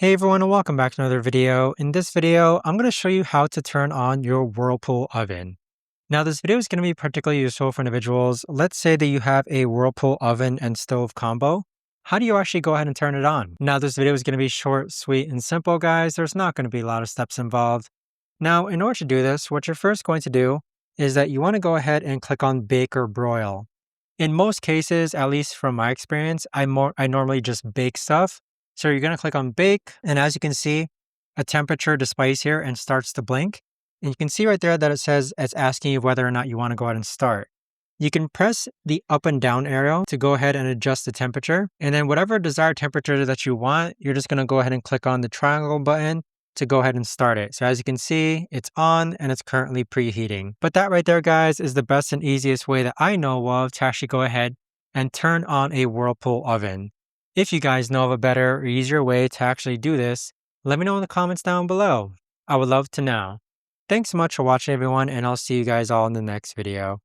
Hey everyone and welcome back to another video. In this video, I'm going to show you how to turn on your Whirlpool oven. Now this video is going to be particularly useful for individuals. Let's say that you have a Whirlpool oven and stove combo. How do you actually go ahead and turn it on? Now this video is going to be short, sweet, and simple, guys. There's not going to be a lot of steps involved. Now in order to do this, what you're first going to do is that you want to go ahead and click on bake or broil. In most cases, at least from my experience, I normally just bake stuff. So you're going to click on bake, and as you can see, a temperature displays here and starts to blink. And you can see right there that it says it's asking you whether or not you want to go ahead and start. You can press the up and down arrow to go ahead and adjust the temperature. And then whatever desired temperature that you want, you're just going to go ahead and click on the triangle button to go ahead and start it. So as you can see, it's on and it's currently preheating. But that right there, guys, is the best and easiest way that I know of to actually go ahead and turn on a Whirlpool oven. If you guys know of a better or easier way to actually do this, let me know in the comments down below. I would love to know. Thanks so much for watching, everyone, and I'll see you guys all in the next video.